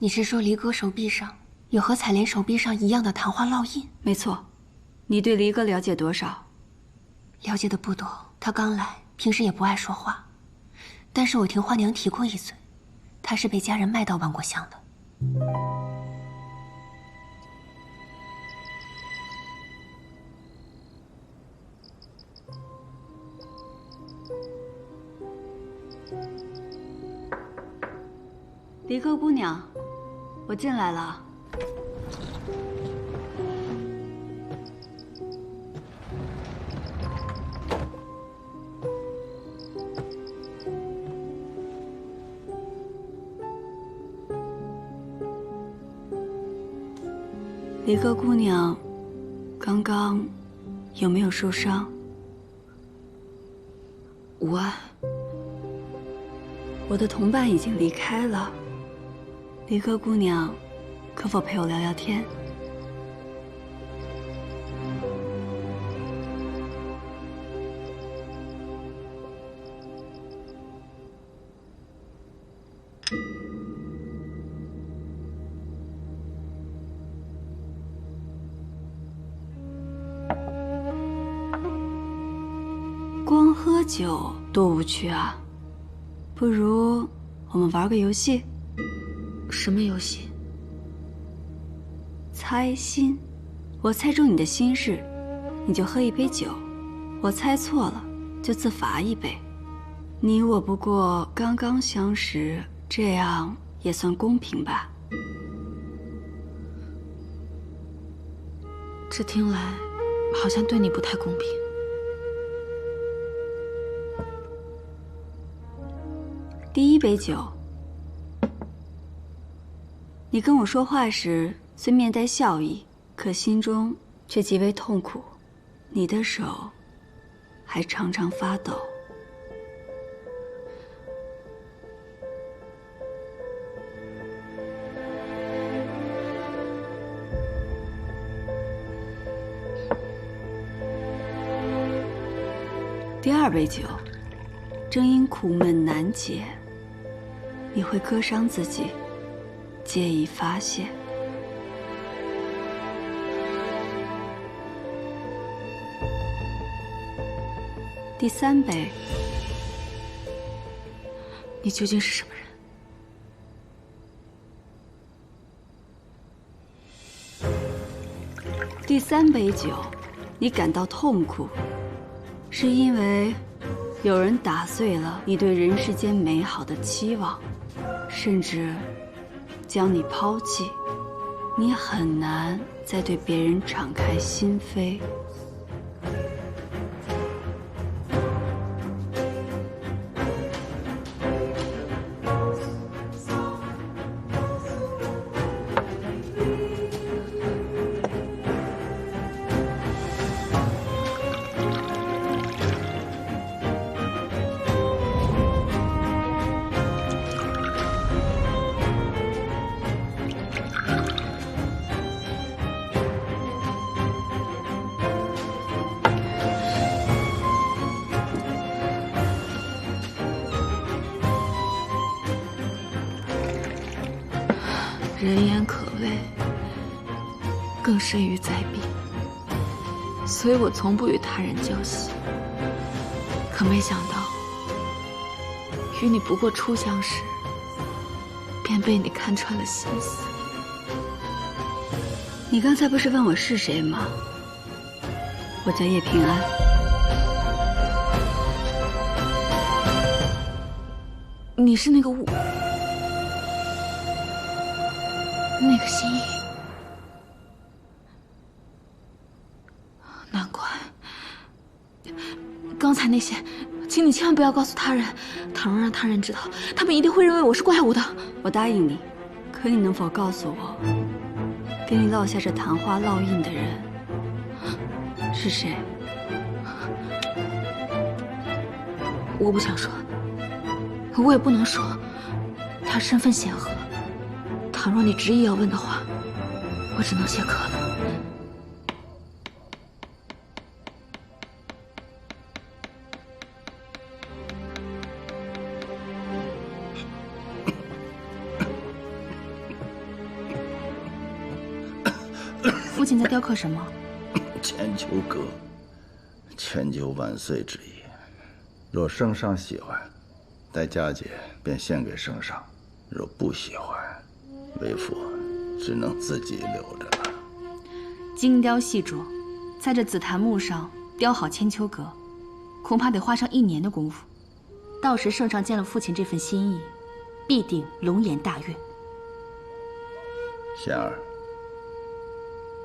你是说离哥手臂上有和彩莲手臂上一样的昙花烙印？没错。你对离哥了解多少？了解的不多，他刚来，平时也不爱说话。但是我听花娘提过一嘴，他是被家人卖到万国巷的。离哥姑娘，我进来了。离哥姑娘，刚刚有没有受伤？无碍。我的同伴已经离开了。离哥姑娘，可否陪我聊聊天？光喝酒多无趣啊！不如我们玩个游戏。什么游戏？猜心。我猜中你的心事，你就喝一杯酒；我猜错了，就自罚一杯。你我不过刚刚相识，这样也算公平吧？这听来好像对你不太公平。第一杯酒。你跟我说话时虽面带笑意，可心中却极为痛苦。你的手还常常发抖。第2杯酒，正因苦闷难解，你会割伤自己，借以发泄。第3杯，你究竟是什么人？第3杯酒，你感到痛苦，是因为有人打碎了你对人世间美好的期望，甚至将你抛弃，你很难再对别人敞开心扉。人言可畏，更甚于灾病，所以我从不与他人交心。可没想到，与你不过初相识，便被你看穿了心思。你刚才不是问我是谁吗？我叫叶平安。你是那个那个心意，难怪。刚才那些，请你千万不要告诉他人。倘若让他人知道，他们一定会认为我是怪物的。我答应你，可你能否告诉我，给你烙下这昙花烙印的人是谁？我不想说，我也不能说，他身份显赫。倘若你执意要问的话，我只能谢客了。父亲在雕刻什么？千秋阁，千秋万岁之意。若圣上喜欢，待佳节便献给圣上；若不喜欢，为父只能自己留着了。精雕细琢，在这紫檀木上雕好千秋阁，恐怕得花上1年的功夫。到时圣上见了父亲这份心意，必定龙颜大悦。贤儿，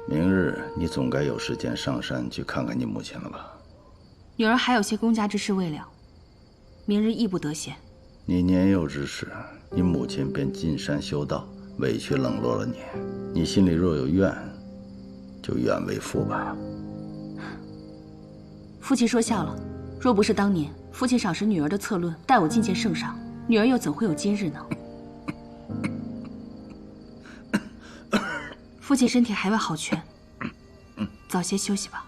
明日你总该有时间上山去看看你母亲了吧？女儿还有些公家之事未了，明日亦不得闲。你年幼之时，你母亲便进山修道，委屈冷落了你。你心里若有怨，就怨为父吧。父亲说笑了，若不是当年父亲赏识女儿的策论，带我觐见圣上，女儿又怎会有今日呢？父亲身体还未好全，早些休息吧。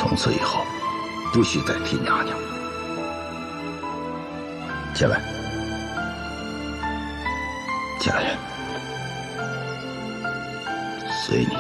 从此以后不许再提娘娘。起来，起来，随你。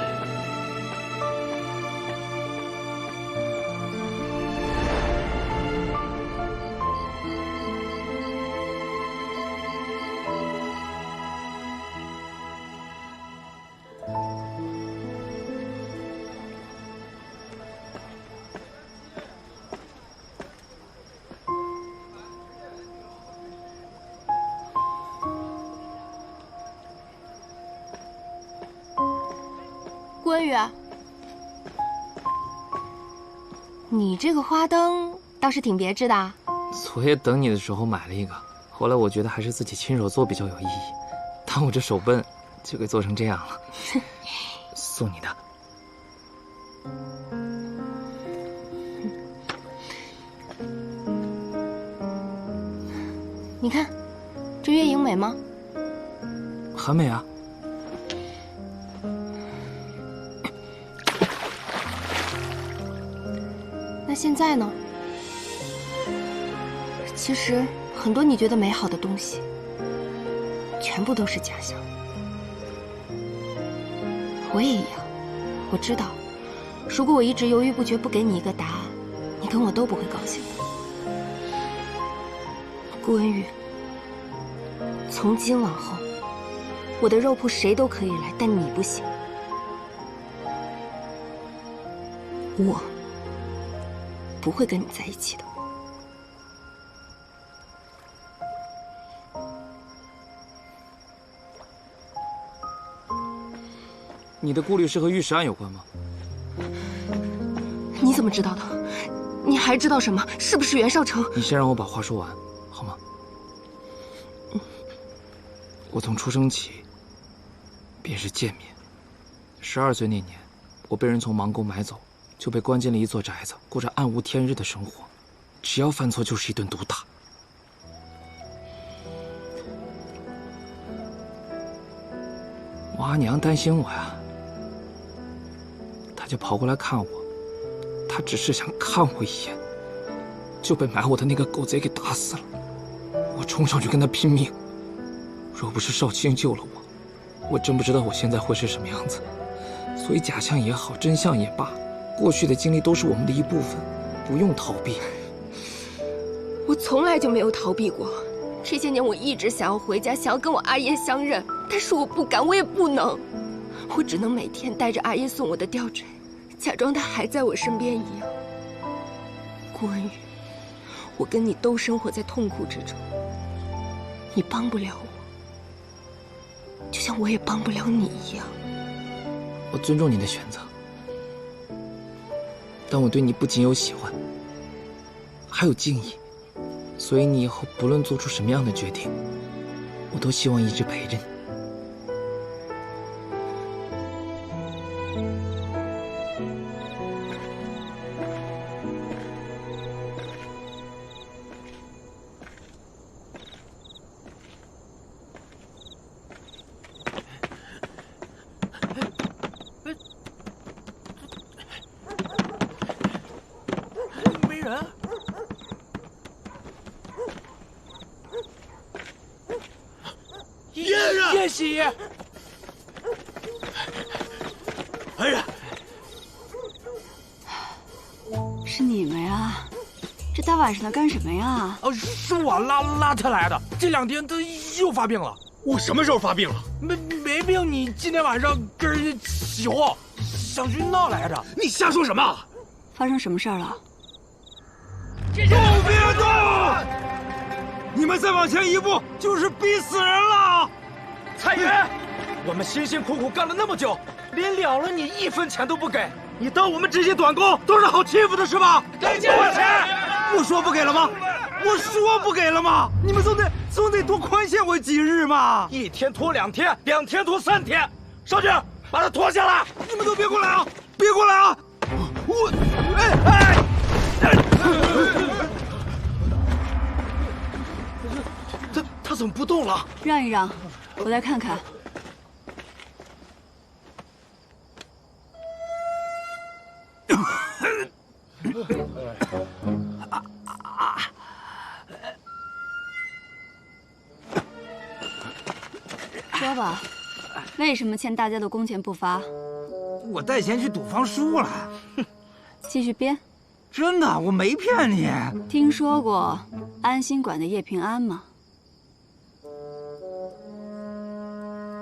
顾文宇，你这个花灯倒是挺别致的。昨夜等你的时候买了一个，后来我觉得还是自己亲手做比较有意义，但我这手笨，就给做成这样了。送你的。你看，这月影美吗？很美啊。那现在呢？其实很多你觉得美好的东西，全部都是假象。我也一样，我知道，如果我一直犹豫不决不给你一个答案，你跟我都不会高兴的。顾文宇，从今往后，我的肉铺谁都可以来，但你不行。我不会跟你在一起的。你的顾虑是和玉石案有关吗？你怎么知道的？你还知道什么？是不是袁绍成？你先让我把话说完，好吗？我从出生起便是贱民。12岁那年，我被人从盲沟买走，就被关进了一座宅子，过着暗无天日的生活。只要犯错就是一顿毒打。我阿娘担心我呀，她就跑过来看我。她只是想看我一眼，就被买我的那个狗贼给打死了。我冲上去跟他拼命，若不是少卿救了我真不知道我现在会是什么样子。所以假象也好，真相也罢，过去的经历都是我们的一部分，不用逃避。我从来就没有逃避过。这些年我一直想要回家，想要跟我阿爷相认，但是我不敢，我也不能。我只能每天带着阿爷送我的吊坠，假装他还在我身边一样。顾文宇，我跟你都生活在痛苦之中，你帮不了我，就像我也帮不了你一样。我尊重你的选择，但我对你不仅有喜欢，还有敬意。所以你以后不论做出什么样的决定，我都希望一直陪着你。没人。叶喜，哎呀，是你们呀？这大晚上的干什么呀？是我拉他来的。这2天他又发病了。我什么时候发病了？没病，你今天晚上跟人家起哄，想去闹来着。你瞎说什么？发生什么事儿了？都别动！你们再往前一步，就是逼死人了！蔡元，我们辛辛苦苦干了那么久，临了了你1分钱都不给，你当我们这些短工都是好欺负的是吧？给我钱！我说不给了吗？我说不给了吗？你们总得多宽限我几日嘛！1天拖2天，2天拖3天。少军，把他拖下来！你们都别过来啊！别过来啊！我，他怎么不动了？让一让，我再看看。说吧，为什么欠大家的工钱不发？我带钱去赌方输了。继续编。真的，我没骗你。听说过安心馆的叶平安吗？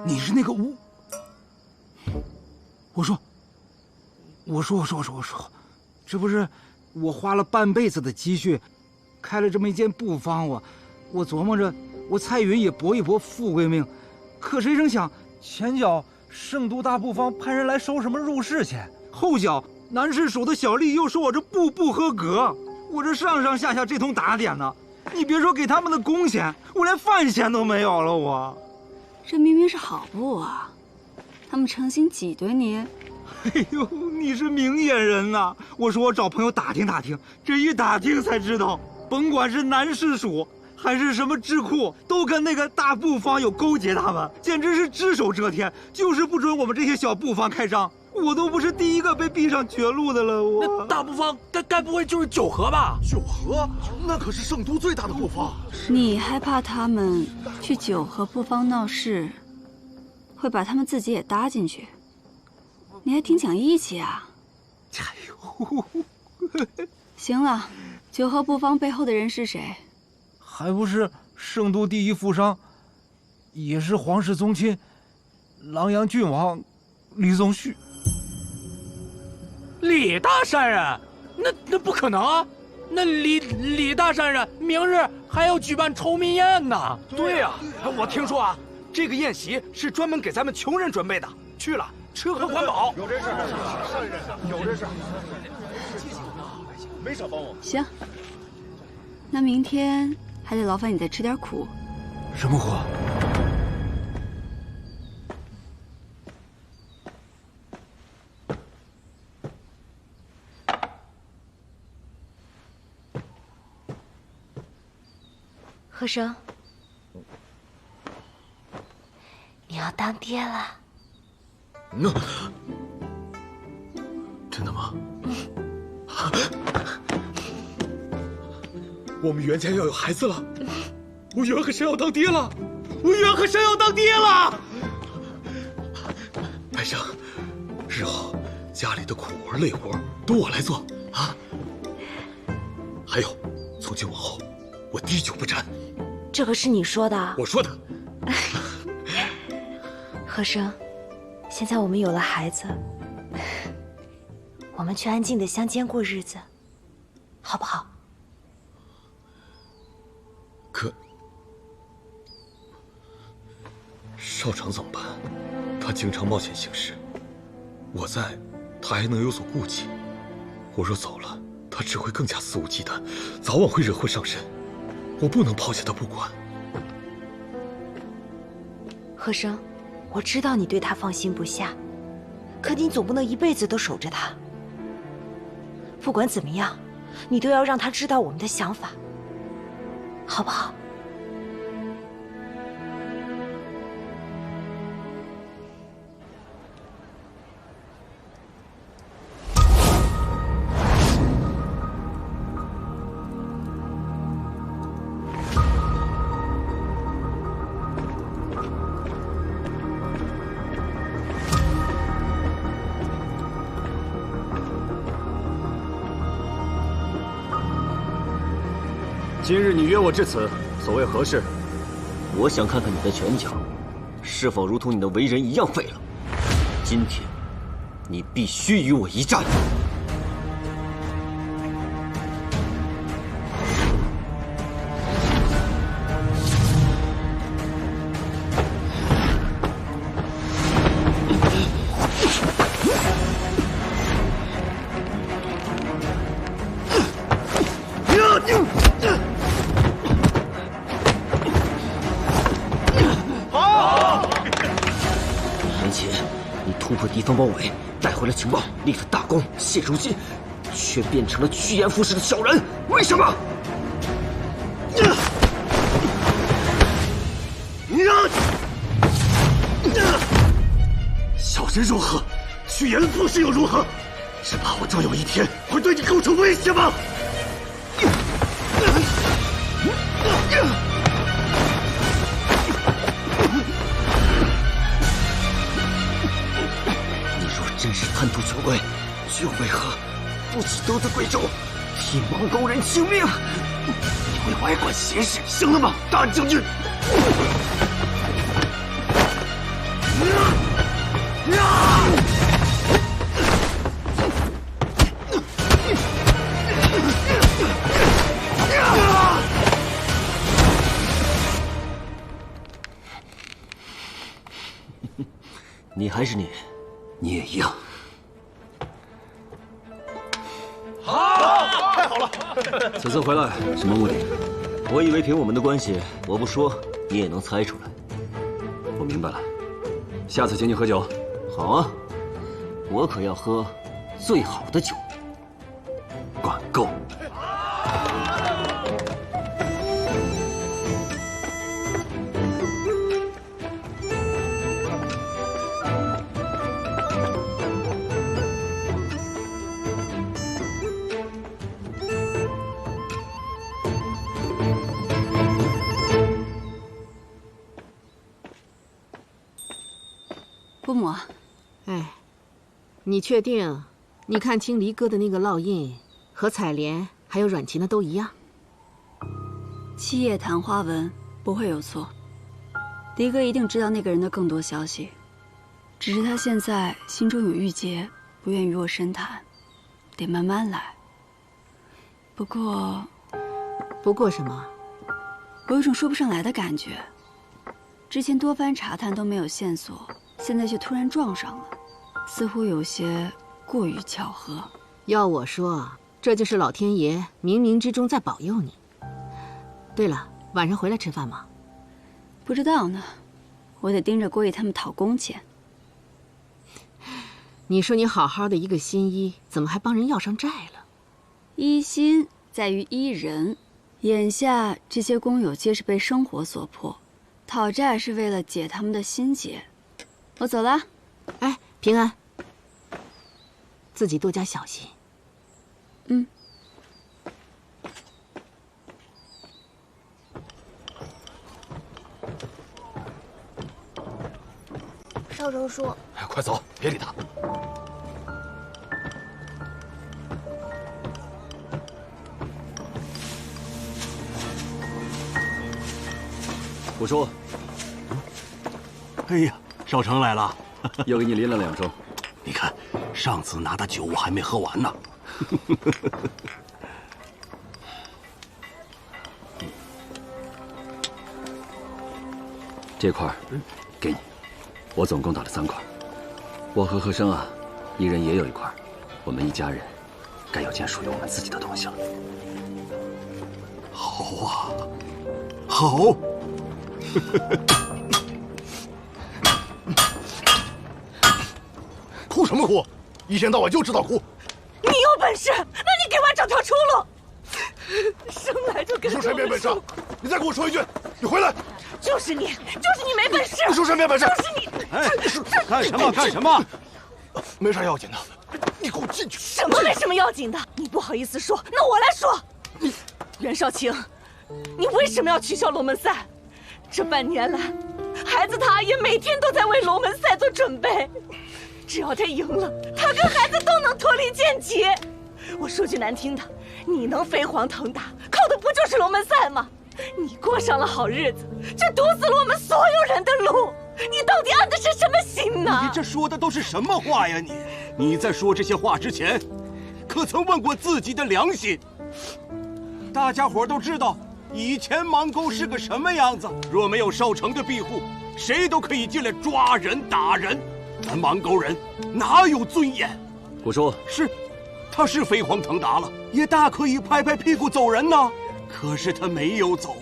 你是那个吴？我说，这不是我花了半辈子的积蓄，开了这么一间布坊，我琢磨着，我蔡云也搏一搏富贵命，可谁成想，前脚圣都大布坊派人来收什么入室钱，后脚南市署的小丽又说我这布不合格，我这上上下下这通打点呢，你别说给他们的工钱，我连饭钱都没有了，我。这明明是好布啊，他们诚心挤兑你。哎呦，你是明眼人呐！我说我找朋友打听打听，这一打听才知道，甭管是南市署还是什么智库，都跟那个大布坊有勾结，他们简直是只手遮天，就是不准我们这些小布坊开张。我都不是第一个被逼上绝路的了，我。那大布坊该不会就是九河吧？九河，那可是圣都最大的布坊。你还怕他们去九河布坊闹事，会把他们自己也搭进去？你还挺讲义气啊！哎呦，行了，九河布坊背后的人是谁？还不是圣都第一富商，也是皇室宗亲，琅琊郡王李宗旭。李大善人，那不可能啊！那李大善人明日还要举办酬民宴呢。对呀，我听说啊，这个宴席是专门给咱们穷人准备的，去了吃喝管饱。有这事，善人有这事，没少帮我。行，那明天还得劳烦你再吃点苦。什么苦？贺生，你要当爹了。真的吗？我们袁家要有孩子了，我袁和山要当爹了，我袁和山要当爹了。白生，日后家里的苦活累活都我来做啊。还有，从今往后我滴酒不沾。这个是你说的？我说的。贺生，现在我们有了孩子，我们去安静的乡间过日子，好不好？可少长怎么办？他经常冒险行事，我在，他还能有所顾忌。我若走了，他只会更加肆无忌惮，早晚会惹祸上身。我不能抛下他不管。贺生，我知道你对他放心不下，可你总不能一辈子都守着他。不管怎么样，你都要让他知道我们的想法，好不好？今日你约我至此，所谓何事？我想看看你的拳脚，是否如同你的为人一样废了。今天，你必须与我一战。突破敌方包围，带回了情报，立了大功。现如今，却变成了趋炎附势的小人，为什么？小人如何？趋炎附势又如何？是怕我终有一天会对你构成威胁吗？你若真是贪图权位，又为何不去得罪贵胄，替蒙高人请命？你会外管闲事，行了吗，大将军？你还是你，你也一样。好，太好了！此次回来什么目的？我以为凭我们的关系，我不说你也能猜出来。我明白了，下次请你喝酒。好啊，我可要喝最好的酒。管够。姑母，哎，你确定？你看清离哥的那个烙印和采莲还有阮琴的都一样？七叶昙花纹不会有错。离哥一定知道那个人的更多消息，只是他现在心中有郁结，不愿与我深谈，得慢慢来。不过什么？我有种说不上来的感觉。之前多番查探都没有线索，现在却突然撞上了，似乎有些过于巧合。要我说，这就是老天爷冥冥之中在保佑你。对了，晚上回来吃饭吗？不知道呢，我得盯着郭毅他们讨工钱。你说你好好的一个新医，怎么还帮人要上债了？医心在于医人，眼下这些工友皆是被生活所迫，讨债是为了解他们的心结。我走了。哎，平安，自己多加小心。嗯。少成叔，快走，别理他。我说，哎呀，少成来了，又给你拎了2盅。你看，上次拿的酒我还没喝完呢。这块给你，我总共打了3块。我和和生啊，一人也有1块，我们一家人该有件属于我们自己的东西了。好啊，好。哭什么哭？一天到晚就知道哭。你有本事，那你给我找条出路。生来就跟你说谁没本事？你再给我说一句，你回来。就是你没本事。你说谁没本事？就是你。哎，干什么？干什么？没啥要紧的，你给我进去。什么没什么要紧的？你不好意思说，那我来说。袁少卿，你为什么要取消龙门赛？这半年来，孩子他阿爷每天都在为龙门赛做准备。只要他赢了，他跟孩子都能脱离剑籍。我说句难听的，你能飞黄腾达，靠的不就是龙门赛吗？你过上了好日子，却堵死了我们所有人的路。你到底安的是什么心呢？你这说的都是什么话呀？你在说这些话之前，可曾问过自己的良心？大家伙都知道，以前邙沟是个什么样子。若没有少成的庇护，谁都可以进来抓人打人。咱邙沟人哪有尊严？我说是，他是飞黄腾达了，也大可以拍拍屁股走人呢。可是他没有走，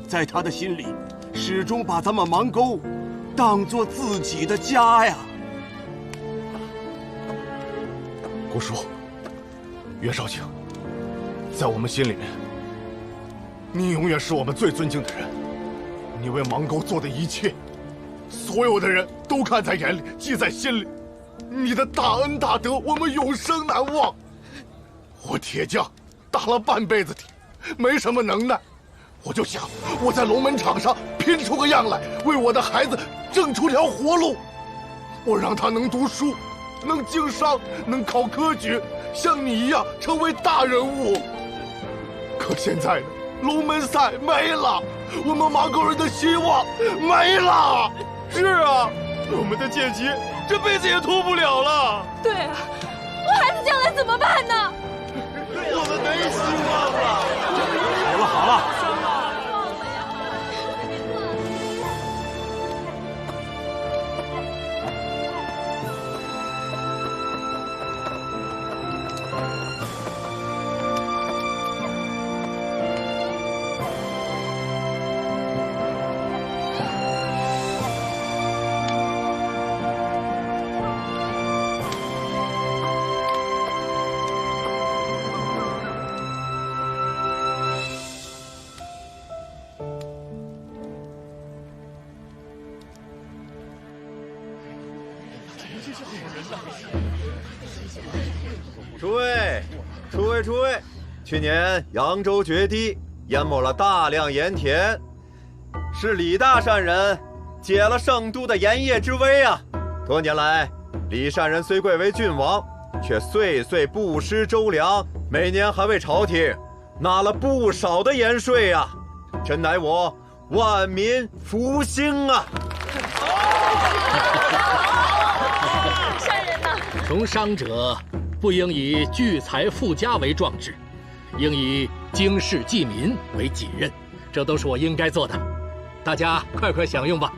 在他的心里，始终把咱们邙沟当作自己的家呀。郭叔，袁少卿，在我们心里面，你永远是我们最尊敬的人。你为邙沟做的一切，所有的人都看在眼里，记在心里。你的大恩大德，我们永生难忘。我铁匠打了半辈子铁，没什么能耐，我就想我在龙门场上拼出个样来，为我的孩子挣出条活路。我让他能读书，能经商，能考科举，像你一样成为大人物。可现在呢，龙门赛没了，我们马沟人的希望没了。是啊，我们的剑旗这辈子也脱不了了。对啊，我孩子将来怎么办呢？我们没希望了。好了好了。诸位，去年扬州决堤，淹没了大量盐田，是李大善人解了圣都的盐业之危啊！多年来，李善人虽贵为郡王，却岁岁不施周粮，每年还为朝廷纳了不少的盐税啊！真乃我万民福星啊！善人呐，从商者不应以聚财富家为壮志，应以经世济民为己任，这都是我应该做的。大家快快享用吧。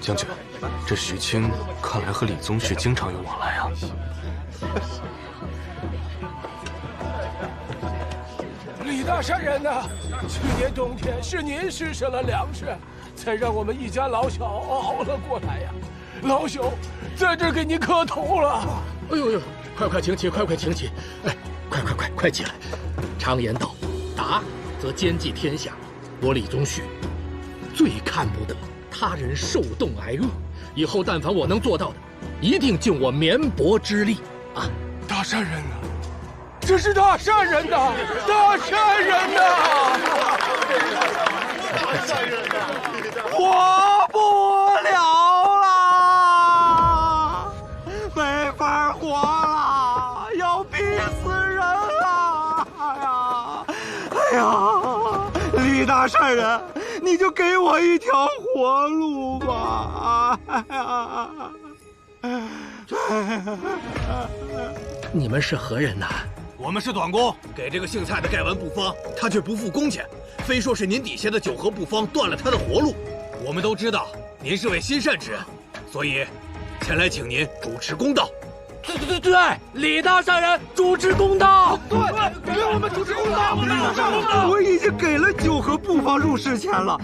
将军，这徐青看来和李宗旭经常有往来啊。李大善人呐，去年冬天是您施舍了粮食，才让我们一家老小熬了过来呀。老朽在这儿给您磕头了。哎呦呦，快请起，快请起！哎，快起来！常言道，达则兼济天下。我李宗旭最看不得他人受冻挨饿，以后但凡我能做到的，一定尽我绵薄之力啊！大善人啊，这是大善人呐，大善人呐！大善人呐，活不了了，没法活了，要逼死人了！哎呀，李大善人，你就给我一条活路吧！你们是何人呐？我们是短工，给这个姓蔡的盖完布方，他却不付工钱，非说是您底下的九合布方断了他的活路。我们都知道您是位心善之人，所以前来请您主持公道。对，李大善人主持公道。对，给我们主持公道。我已经给了九合布方入市钱了，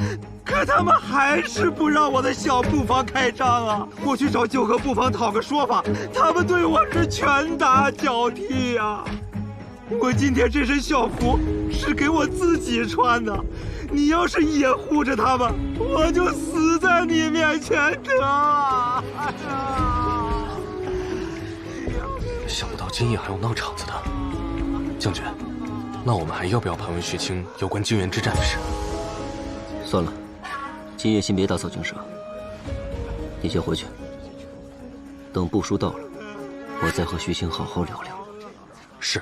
可他们还是不让我的小布方开张啊！我去找九合布方讨个说法，他们对我是拳打脚踢呀！我今天这身校服是给我自己穿的，你要是也护着他们，我就死在你面前得啊！想不到今夜还有闹场子的，将军，那我们还要不要盘问徐青有关泾原之战的事？算了，今夜先别打草惊蛇，你先回去，等布书到了，我再和徐青好好聊聊。是。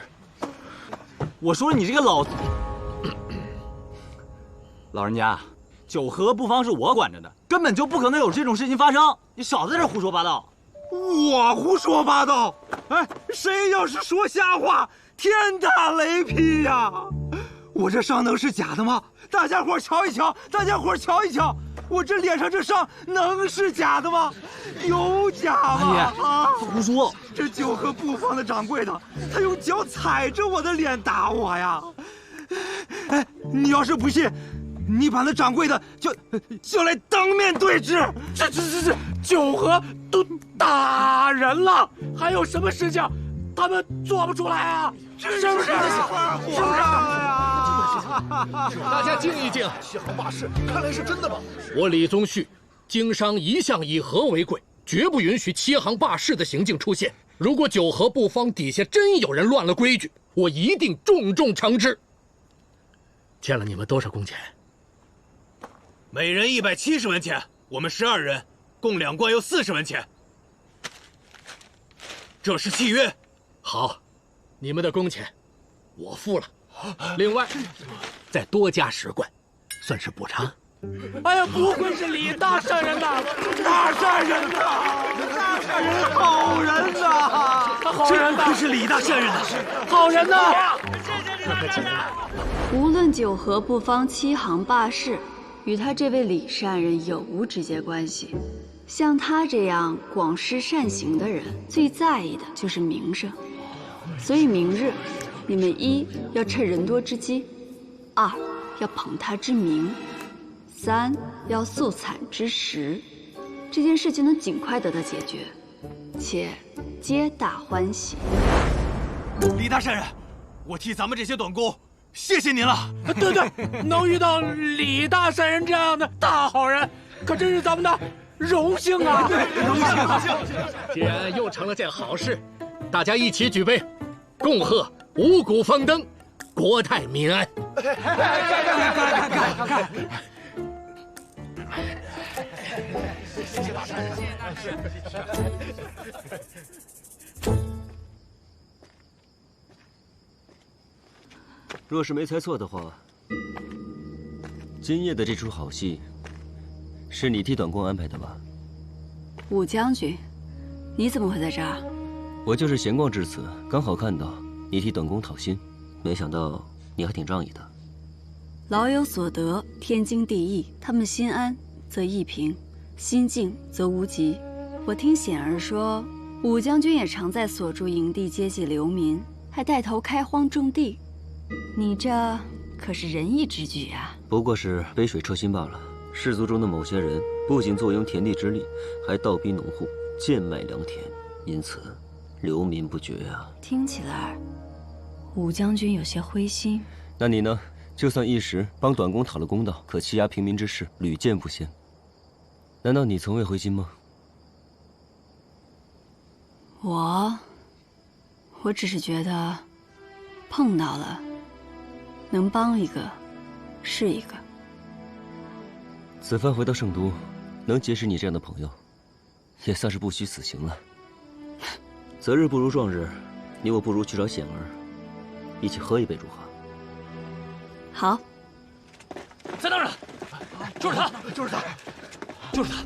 我说你这个老人家，九合布方是我管着的，根本就不可能有这种事情发生，你少在这胡说八道。我胡说八道？哎，谁要是说瞎话，天打雷劈呀！我这伤能是假的吗？大家伙瞧一瞧，我这脸上这伤能是假的吗？有假吗？阿爷，胡说！这九合布方的掌柜的，他用脚踩着我的脸打我呀！哎，你要是不信，你把那掌柜的叫来当面对质。这九合都打人了，还有什么事情他们做不出来啊，是不是？是不是？大家静一静。西行霸市，看来是真的吧？我李宗旭，经商一向以和为贵，绝不允许欺行霸市的行径出现。如果九合布方底下真有人乱了规矩，我一定重重惩治。欠了你们多少工钱？每人170文钱，我们12人，共2贯又40文钱。这是契约。好，你们的工钱我付了，另外再多加10贯，算是补偿。哎呀，不愧是李大善人呐！大善人呐！大善人，好人呐！好人呐！这是李大善人呐！好人呐！无论九合布方欺行霸市，与他这位李善人有无直接关系？像他这样广施善行的人，最在意的就是名声。所以明日，你们1要趁人多之机，2要捧他之名，3要素惨之实。这件事就能尽快得到解决，且皆大欢喜。李大善人，我替咱们这些短工谢谢您了。对对，能遇到李大善人这样的大好人，可真是咱们的荣幸啊！荣幸。既然又成了件好事，大家一起举杯，共贺五谷丰登，国泰民安。干！谢谢大善人。若是没猜错的话，今夜的这出好戏，是你替短工安排的吧？武将军，你怎么会在这儿？我就是闲逛至此，刚好看到你替短工讨薪，没想到你还挺仗义的。老有所得，天经地义。他们心安则意平，心静则无疾。我听显儿说，武将军也常在所住营地接济流民，还带头开荒种地。你这可是仁义之举啊！不过是杯水车薪罢了。士族中的某些人不仅坐拥田地之利，还倒逼农户贱卖良田，因此流民不绝啊。听起来，武将军有些灰心。那你呢？就算一时帮短工讨了公道，可欺压平民之事屡见不鲜。难道你从未灰心吗？我只是觉得，碰到了，能帮一个，是一个。此番回到圣都，能结识你这样的朋友，也算是不虚此行了。择日不如撞日，你我不如去找显儿，一起喝一杯如何？好。在那儿呢，就是他，就是他，就是他。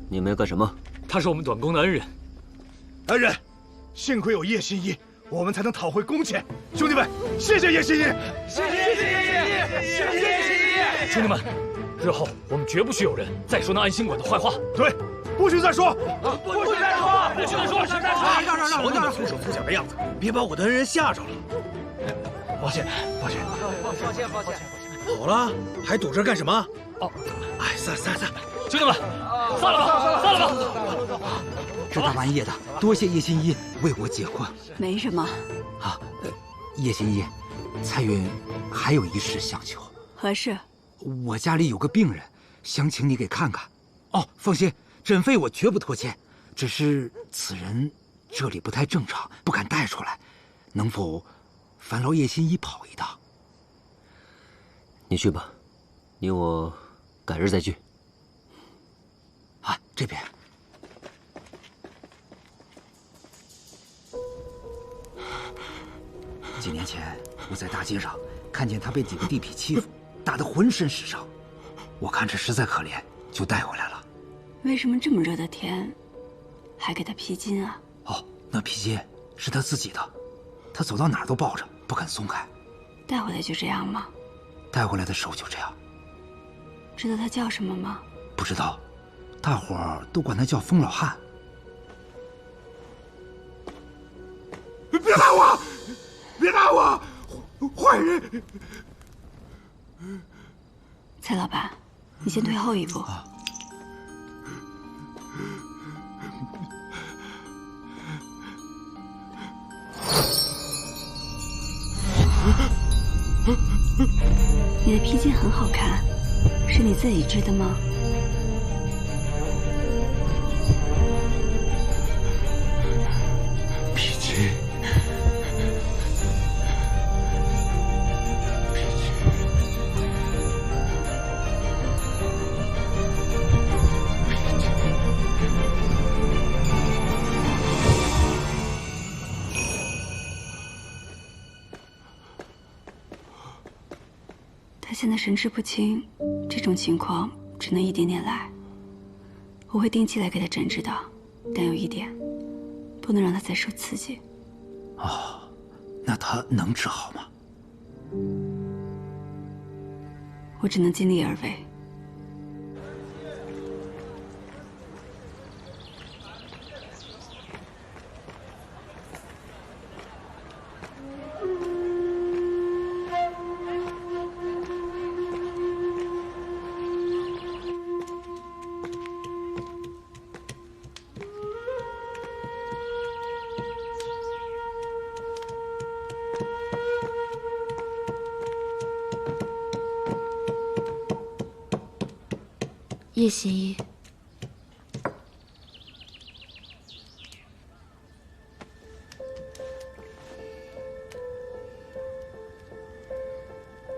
你们要干什么？他是我们短工的恩人。恩人，幸亏有叶新一，我们才能讨回工钱。兄弟们，谢谢叶新一！谢谢叶新一！谢谢叶新一！兄弟们，日后我们绝不许有人再说那安心馆的坏话。对，不许再说！不许再说！不许再说！让！瞧你们粗手粗脚的样子，别把我的恩人吓着了。抱歉。好了，还堵着干什么？哦，哎，散，兄弟们，散了吧！这大半夜的，多谢叶新一为我解困。没什么。啊，叶新一，彩云还有一事相求。何事？我家里有个病人，想请你给看看。哦，放心，诊费我绝不拖欠。只是此人这里不太正常，不敢带出来，能否烦劳叶新一跑一趟？你去吧，你我改日再聚。啊，这边。几年前，我在大街上看见他被几个地痞欺负，打得浑身是伤。我看着实在可怜，就带回来了。为什么这么热的天，还给他披巾啊？哦，那披巾是他自己的，他走到哪儿都抱着，不肯松开。带回来就这样吗？带回来的时候就这样。知道他叫什么吗？不知道，大伙儿都管他叫疯老汉。别打我！别打我！坏人！蔡老板，你先退后一步。你的披肩很好看，是你自己织的吗？披肩。 他现在神志不清，这种情况只能一点点来。我会定期来给他诊治的，但有一点，不能让他再受刺激。哦，那他能治好吗？我只能尽力而为。叶心怡，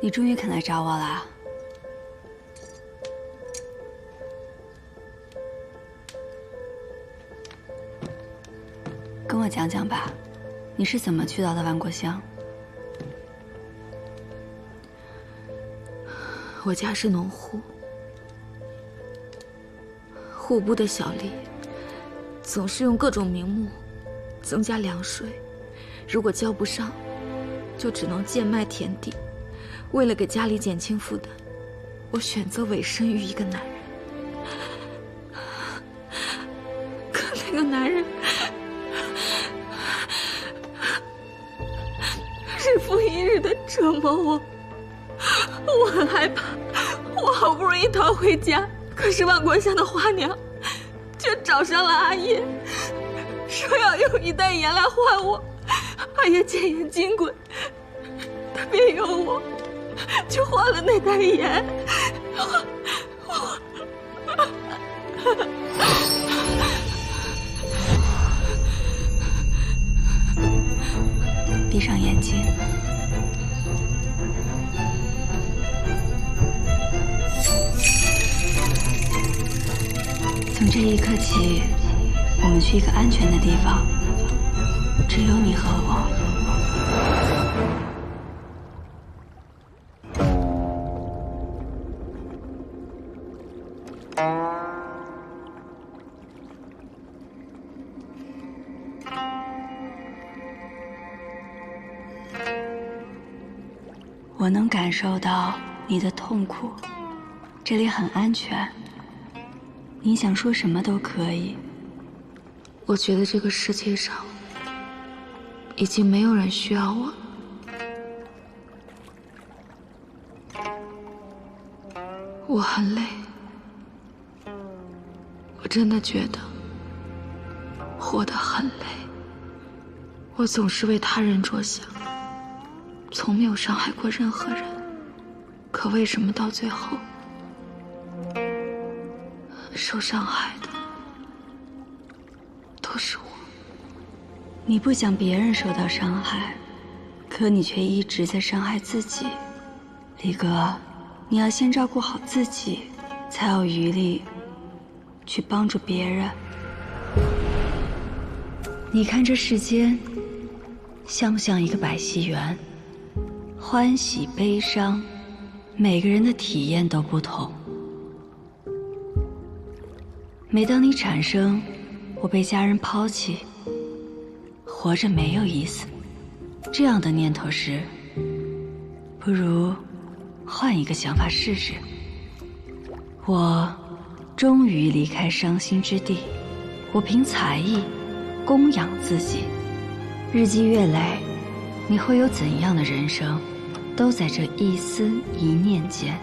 你终于肯来找我了。跟我讲讲吧，你是怎么去到的万国乡？我家是农户。 户部的小吏总是用各种名目增加粮税，如果交不上，就只能贱卖田地。为了给家里减轻负担，我选择委身于一个男人。可那个男人日复一日的折磨我，我很害怕。我好不容易逃回家。 可是万国乡的花娘却找上了阿叶，说要用一袋盐来换我。阿叶见言金贵，他便由我去换了那袋盐。闭上眼睛。 从这一刻起，我们去一个安全的地方，只有你和我。我能感受到你的痛苦，这里很安全。 你想说什么都可以。我觉得这个世界上已经没有人需要我了。我很累，我真的觉得活得很累。我总是为他人着想，从没有伤害过任何人。可为什么到最后？ 受伤害的都是我。你不想别人受到伤害，可你却一直在伤害自己。李哥，你要先照顾好自己，才有余力去帮助别人。你看这世间，像不像一个百戏园？欢喜悲伤，每个人的体验都不同。 每当你产生“我被家人抛弃，活着没有意思”这样的念头时，不如换一个想法试试。我终于离开伤心之地，我凭才艺供养自己。日积月累，你会有怎样的人生，都在这一思一念间。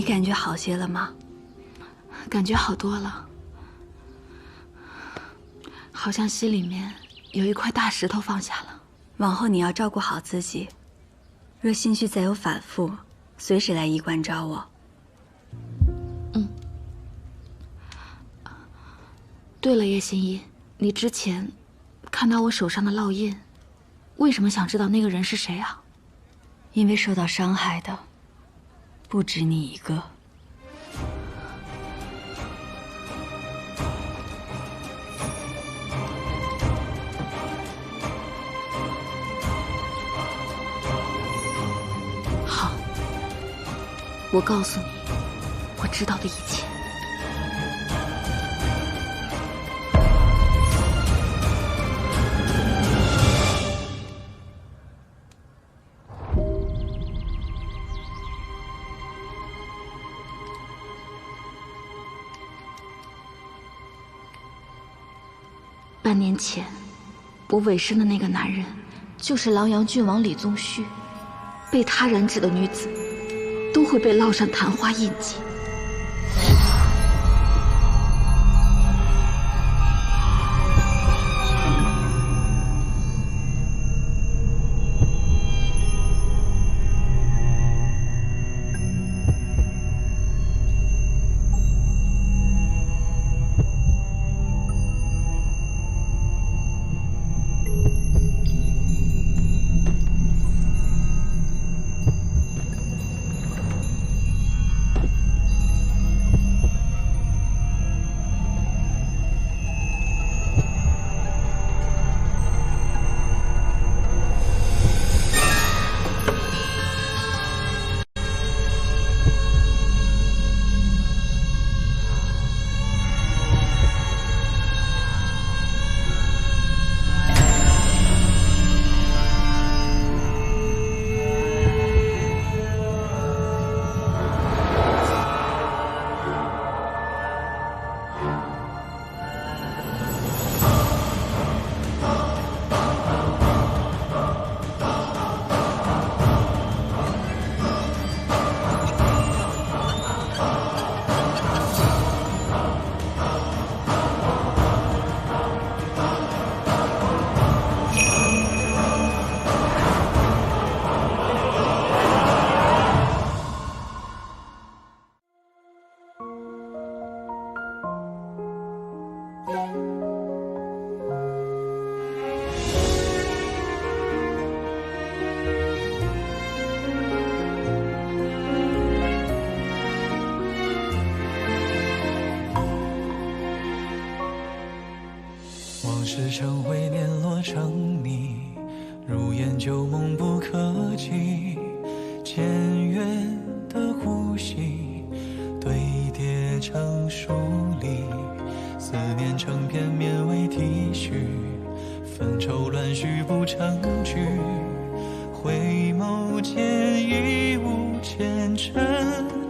感觉好些了吗？感觉好多了，好像心里面有一块大石头放下了。往后你要照顾好自己，若心绪再有反复，随时来医馆找我。对了，叶心怡，你之前看到我手上的烙印，为什么想知道那个人是谁啊？因为受到伤害的不止你一个。好，我告诉你，我知道的一切。半年前，我委身的那个男人，就是琅琊郡王李宗旭。被他染指的女子，都会被烙上昙花印记。往事成灰，碾落成泥，如烟旧梦不可及。渐远的呼吸堆叠成疏离，思念成片绵为体恤，纷愁乱絮不成句，回眸间已无前尘。